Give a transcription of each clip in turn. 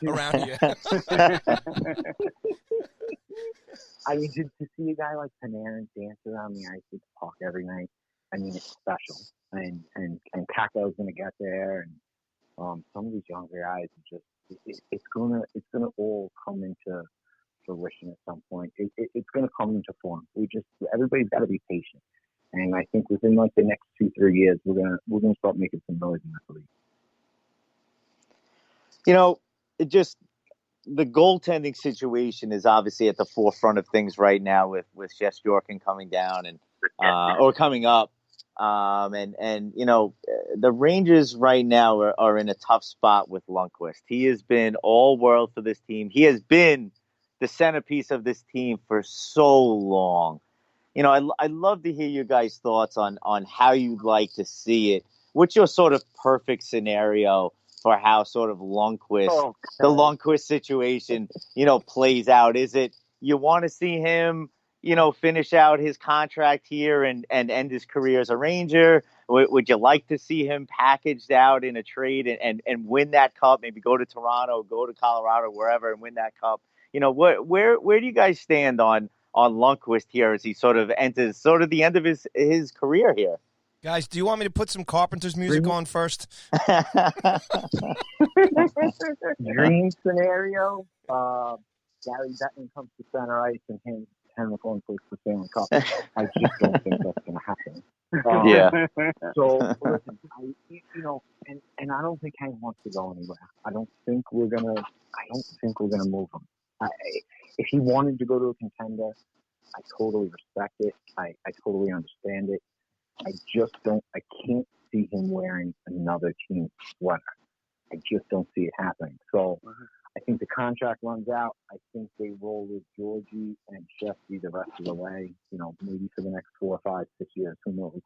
around here. I mean, to see a guy like Panarin dance around the ice with the puck every night, I mean, it's special. And Kako's going to get there, and some of these younger guys are just it's gonna all come into fruition at some point. It's gonna come into form. Everybody's got to be patient, and I think within like the next 2-3 years, we're gonna start making some noise in that league. You know, the goaltending situation is obviously at the forefront of things right now with Shesterkin coming down and or coming up. And you know, the Rangers right now are in a tough spot with Lundqvist. He has been all world for this team. He has been the centerpiece of this team for so long. You know, I'd love to hear your guys' thoughts on how you'd like to see it. What's your sort of perfect scenario for how sort of the Lundqvist situation, you know, plays out? Is it you want to see him, you know, finish out his contract here and end his career as a Ranger? Would you like to see him packaged out in a trade and win that cup, maybe go to Toronto, go to Colorado, wherever, and win that cup? You know, where do you guys stand on Lundqvist here as he sort of enters sort of the end of his career here? Guys, do you want me to put some Carpenter's music on first? Dream scenario, Gary Bettman comes to center ice and Henrik Lundqvist for Stanley Cup. I just don't think that's going to happen. So, listen, and I don't think Hank wants to go anywhere. I don't think we're gonna move him. If he wanted to go to a contender, I totally respect it. I totally understand it. I can't see him wearing another team sweater. I just don't see it happening. So I think the contract runs out. I think they roll with Georgie and Shefty the rest of the way, you know, maybe for the next 4, 5, 6 years. Who knows?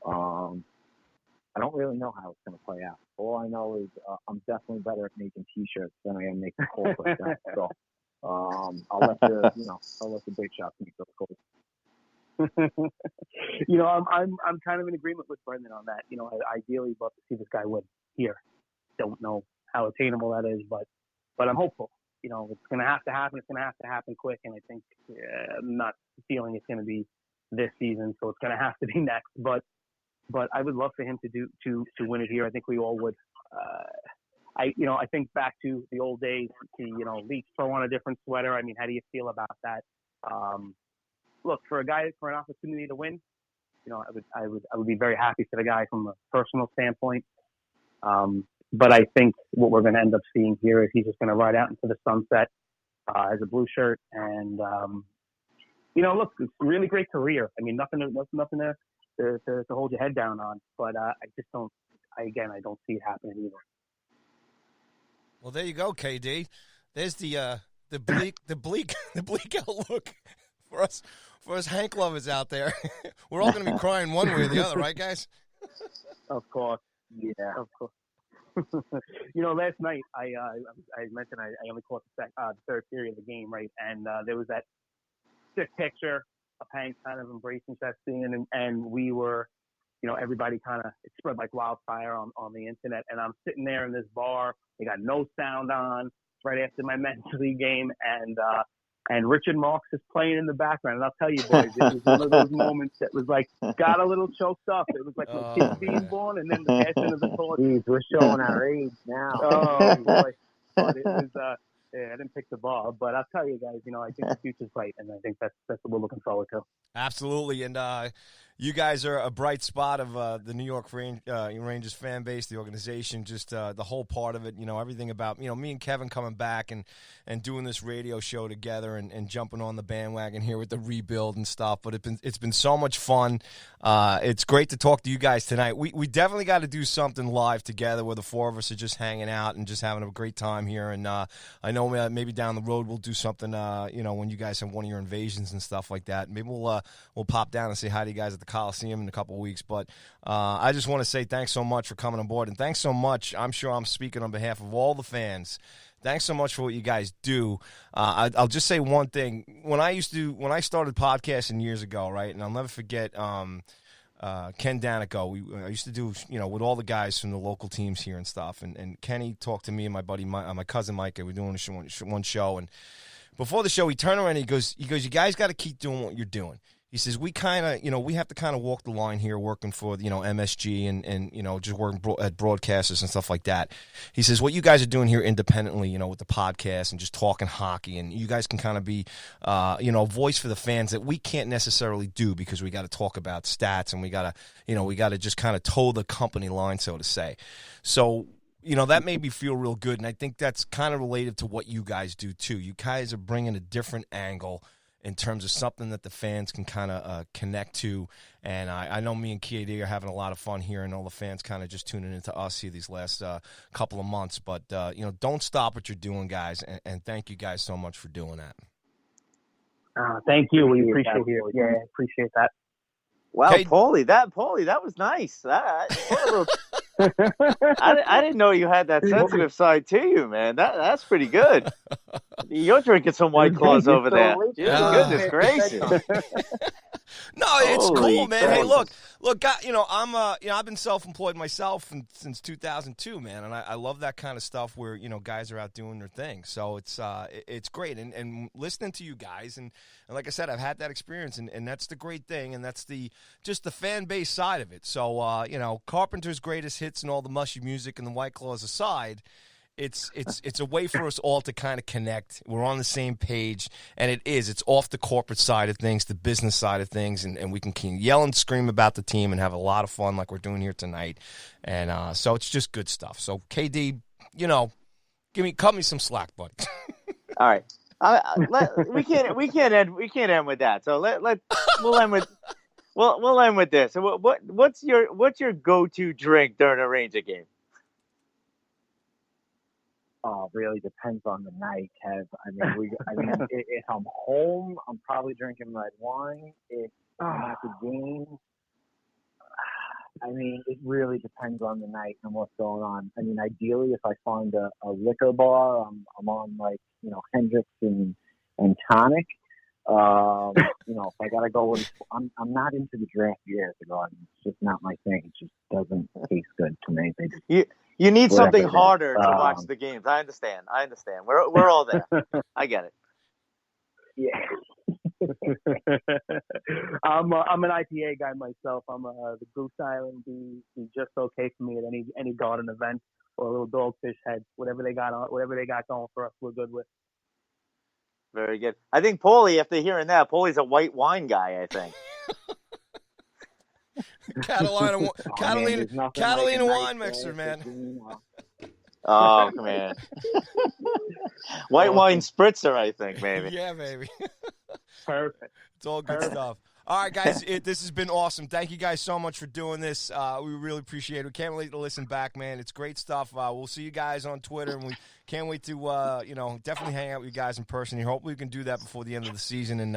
I don't really know how it's going to play out. All I know is I'm definitely better at making T-shirts than I am making calls like that. So I'll let the big shots make those calls. You know, I'm kind of in agreement with Brendan on that. You know, I ideally love to see this guy win here. Don't know how attainable that is, but I'm hopeful. You know, it's going to have to happen. It's going to have to happen quick, and I think I'm not feeling it's going to be this season, so it's going to have to be next. But I would love for him to win it here. I think we all would. I think back to the old days. Leafs throw on a different sweater. I mean, how do you feel about that? Look, for an opportunity to win, you know, I would be very happy for the guy from a personal standpoint. But I think what we're going to end up seeing here is he's just going to ride out into the sunset as a blue shirt. And look, it's a really great career. I mean, nothing to hold your head down on. But I just don't. I don't see it happening either. Well, there you go, KD. There's the bleak outlook for us Hank lovers out there. We're all going to be crying one way or the other, right, guys? Of course. Yeah. Of course. Last night I mentioned I only caught the third period of the game, right? And there was that sick picture of Hank kind of embracing Chastain, and we were, everybody kind of, it spread like wildfire on the internet. And I'm sitting there in this bar. They got no sound on right after my men's league game, and Richard Marks is playing in the background. And I'll tell you, boys, it was one of those moments that was like, got a little choked up. It was like a kid being born and then the passing of the torch. Jeez, we're showing our age now. Oh, boy. But it was, I didn't pick the ball. But I'll tell you guys, I think the future's bright, and I think that's what we're looking forward to. Absolutely. And you guys are a bright spot of the New York Rangers fan base, the organization, just the whole part of it, everything about, me and Kevin coming back and doing this radio show together and jumping on the bandwagon here with the rebuild and stuff. But it's been so much fun. It's great to talk to you guys tonight. We definitely got to do something live together where the four of us are just hanging out and just having a great time here. And I know maybe down the road we'll do something, when you guys have one of your invasions and stuff like that. Maybe we'll pop down and say hi to you guys at the Coliseum in a couple of weeks. But I just want to say thanks so much for coming on board, and thanks so much. I'm sure I'm speaking on behalf of all the fans. Thanks so much for what you guys do. I'll just say one thing. When I started podcasting years ago, right, and I'll never forget Ken Danico. I used to do, with all the guys from the local teams here and stuff. And Kenny talked to me and my buddy, my cousin Mike. We were doing one show, and before the show, he turned around and he goes, you guys got to keep doing what you're doing. He says, we kind of, we have to kind of walk the line here working for, MSG and just working at broadcasters and stuff like that. He says, what you guys are doing here independently, with the podcast and just talking hockey, and you guys can kind of be, a voice for the fans that we can't necessarily do because we got to talk about stats and we got to just kind of toe the company line, so to say. So, that made me feel real good, and I think that's kind of related to what you guys do too. You guys are bringing a different angle in terms of something that the fans can kind of connect to. And I know me and KD are having a lot of fun here, and all the fans kind of just tuning into us here these last couple of months. But, don't stop what you're doing, guys, and thank you guys so much for doing that. Thank you. We appreciate it. Yeah, appreciate that. Wow, Paulie, that was nice. I didn't know you had that sensitive side to you, man. That's pretty good. You're drinking some White Claws over there. Goodness gracious. No, it's cool, man. Hey, look, I've been self-employed myself since 2002, man, and I love that kind of stuff where guys are out doing their thing. So it's great, and listening to you guys, and like I said, I've had that experience, and that's the great thing, and that's just the fan base side of it. So Carpenter's greatest hits and all the mushy music and the White Claws aside, it's a way for us all to kind of connect. We're on the same page, and it's off the corporate side of things, the business side of things, and we can yell and scream about the team and have a lot of fun like we're doing here tonight. And so it's just good stuff. So KD, cut me some slack, buddy. All right, we can't end with that. So we'll end with. We'll end with this. So what's your go-to drink during a Ranger game? Oh, really depends on the night, Kev. If I'm home, I'm probably drinking red wine. If I'm at the game, it really depends on the night and what's going on. Ideally, if I find a liquor bar, I'm on Hendrix and tonic. If I gotta go with, I'm not into the draft beer at the Garden. It's just not my thing. It just doesn't taste good to me. You need something harder to watch the games. I understand. We're all there. I get it. Yeah. I'm an IPA guy myself. The Goose Island be just okay for me at any Garden event or a little Dogfish Head, whatever they got going for us, we're good with. Very good. I think Paulie, after hearing that, Paulie's a white wine guy, I think. Catalina wine mixer, man. Oh, man. White wine spritzer, I think, maybe. Yeah, baby. Perfect. It's all good stuff. All right, guys, this has been awesome. Thank you guys so much for doing this. We really appreciate it. We can't wait to listen back, man. It's great stuff. We'll see you guys on Twitter, and we can't wait to, definitely hang out with you guys in person here. Hopefully we can do that before the end of the season, and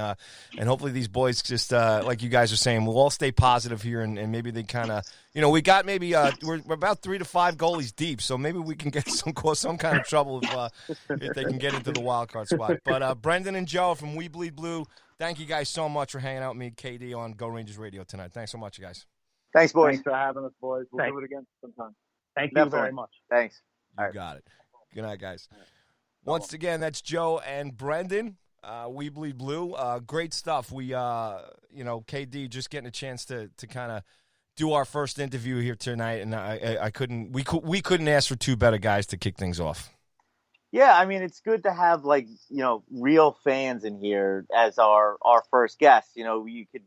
hopefully these boys just, like you guys are saying, we'll all stay positive here, and maybe they kind of, we got maybe we're about 3 to 5 goalies deep, so maybe we can get cause some kind of trouble if they can get into the wild card spot. But Brendan and Joe from We Bleed Blue, thank you guys so much for hanging out with me, KD, on Go Rangers Radio tonight. Thanks so much, you guys. Thanks, boys. Thanks for having us, boys. We'll do it again sometime. Thank you very much. Thanks. You got it. Good night, guys. Once again, that's Joe and Brendan. We Bleed Blue. Great stuff. We, KD just getting a chance to kind of do our first interview here tonight, and we couldn't ask for two better guys to kick things off. Yeah, it's good to have real fans in here as our first guests. You could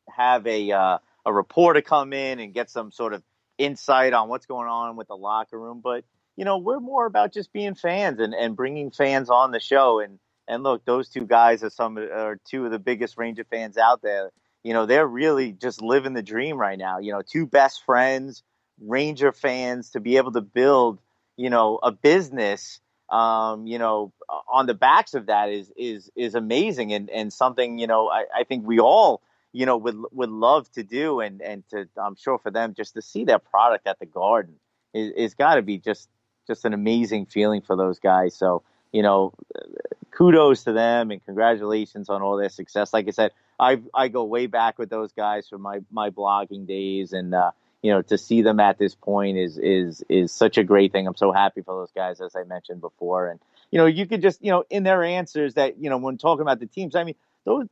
have a reporter come in and get some sort of insight on what's going on with the locker room, but we're more about just being fans and bringing fans on the show. And look, those two guys are two of the biggest Ranger fans out there. They're really just living the dream right now. Two best friends, Ranger fans, to be able to build a business. On the backs of that is amazing and something, I think we all, would love to do and to, I'm sure for them just to see their product at the Garden is gotta be just an amazing feeling for those guys. So, kudos to them and congratulations on all their success. Like I said, I go way back with those guys from my blogging days, and to see them at this point is such a great thing. I'm so happy for those guys, as I mentioned before. And you could just in their answers that when talking about the teams, I mean those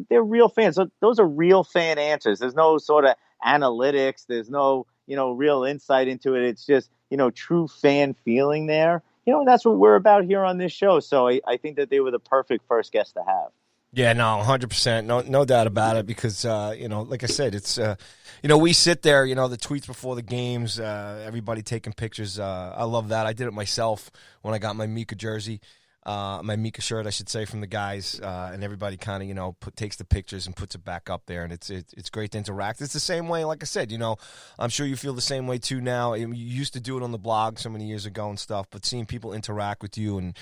they're real fans. So those are real fan answers. There's no sort of analytics. There's no real insight into it. It's just true fan feeling there. And that's what we're about here on this show. So I think that they were the perfect first guest to have. Yeah, no, 100%. No doubt about it because, like I said, it's, we sit there, the tweets before the games, everybody taking pictures. I love that. I did it myself when I got my Mika jersey. My Mika shirt, I should say, from the guys, and everybody kind of, takes the pictures and puts it back up there, and it's great to interact. It's the same way, like I said, I'm sure you feel the same way too now. You used to do it on the blog so many years ago and stuff, but seeing people interact with you and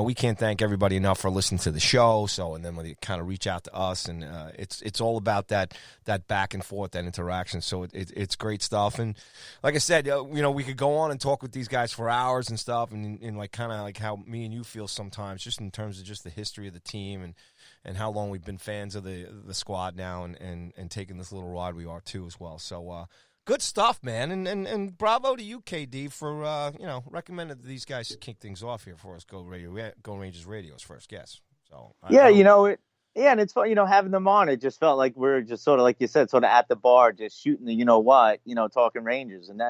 we can't thank everybody enough for listening to the show. So, and then when they kind of reach out to us, and it's all about that back and forth, that interaction. So it's great stuff. And like I said, we could go on and talk with these guys for hours and stuff, and like kind of like how me and you feel sometimes, just in terms of just the history of the team and how long we've been fans of the squad now and taking this little ride we are too as well. So good stuff, man, and bravo to you, KD, for recommending that these guys kick things off here for us. Go Rangers Radio's first guest. So and it's fun, having them on. It just felt like we're just sort of, like you said, sort of at the bar, just shooting the talking Rangers, and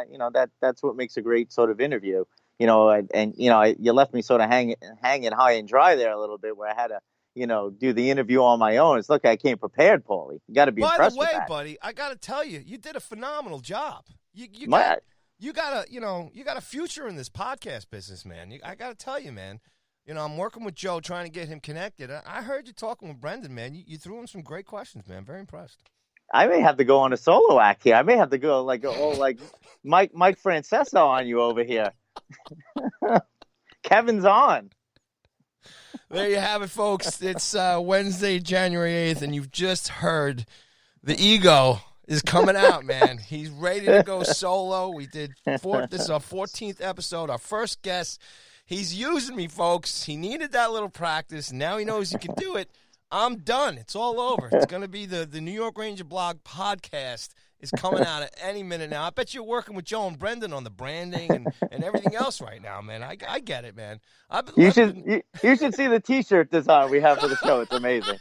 that's what makes a great sort of interview. You left me sort of hanging high and dry there a little bit, where I had to, do the interview on my own. It's I came prepared, Paulie. You got to be impressed with that. By the way, buddy, I got to tell you, you did a phenomenal job. You got a future in this podcast business, man. I got to tell you, man. I'm working with Joe, trying to get him connected. I heard you talking with Brendan, man. You threw him some great questions, man. Very impressed. I may have to go on a solo act here. I may have to go like Mike Francesa on you over here. Kevin's on. There you have it, folks. It's Wednesday, January 8th, and you've just heard the ego is coming out, man. He's ready to go solo. This is our 14th episode, our first guest. He's using me, folks. He needed that little practice. Now he knows he can do it. I'm done. It's all over. It's going to be the New York Ranger Blog podcast is coming out at any minute now. I bet you're working with Joe and Brendan on the branding and everything else right now, man. I get it, man. You should see the T-shirt design we have for the show. It's amazing.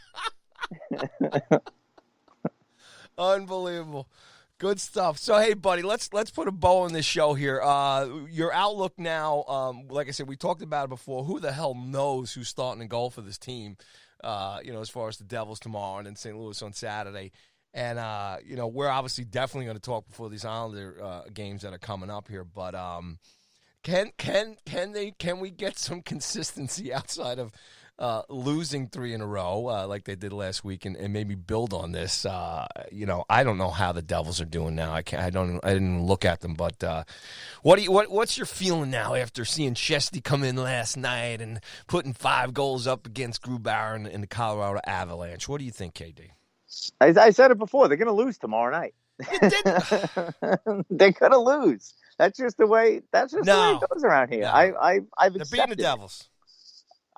Unbelievable. Good stuff. So, hey, buddy, let's put a bow on this show here. Your outlook now, like I said, we talked about it before. Who the hell knows who's starting to go for this team, as far as the Devils tomorrow and then St. Louis on Saturday. And, we're obviously definitely going to talk before these Islander games that are coming up here. But can we get some consistency outside of losing 3 in a row like they did last week and maybe build on this? I don't know how the Devils are doing now. I didn't look at them, but what's your feeling now after seeing Chesty come in last night and putting 5 goals up against Grubauer in the Colorado Avalanche? What do you think, KD? I said it before. They're going to lose tomorrow night. You didn't. They're going to lose. That's just the way. The way it goes around here. No. I've accepted. They're beating the Devils.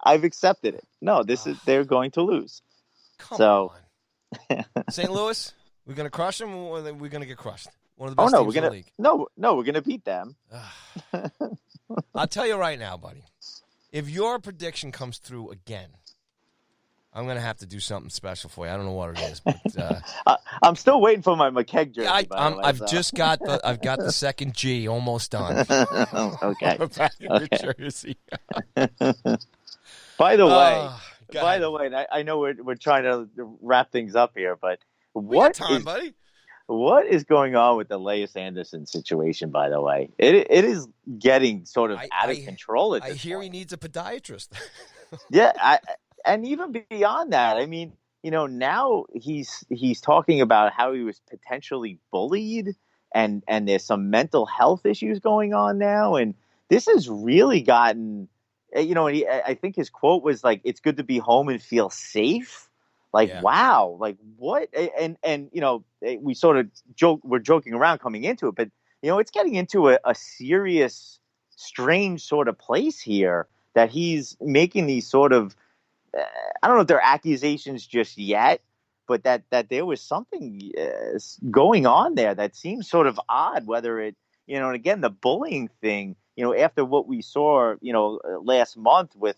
I've accepted it. No, they're going to lose. Come on. St. Louis, we're going to crush them, or are we going to get crushed? One of the best teams in the league. No, we're going to beat them. I'll tell you right now, buddy. If your prediction comes through again, I'm going to have to do something special for you. I don't know what it is, but I'm still waiting for my McKegg jersey. I've just got the second G almost done. Okay. The jersey. By the way, I know we're trying to wrap things up here, but buddy? What is going on with the Elias Anderson situation? By the way, it is getting sort of out of control at this point. I hear he needs a pediatrist. Yeah, and even beyond that, I mean, now he's talking about how he was potentially bullied, and there's some mental health issues going on now, and this has really gotten. I think his quote was like, "It's good to be home and feel safe." Like, yeah. Wow, like what? And we sort of we're joking around coming into it, but it's getting into a serious, strange sort of place here that he's making these sort of. I don't know if they're accusations just yet, but that there was something going on there that seems sort of odd, whether it, and again, the bullying thing, after what we saw, last month with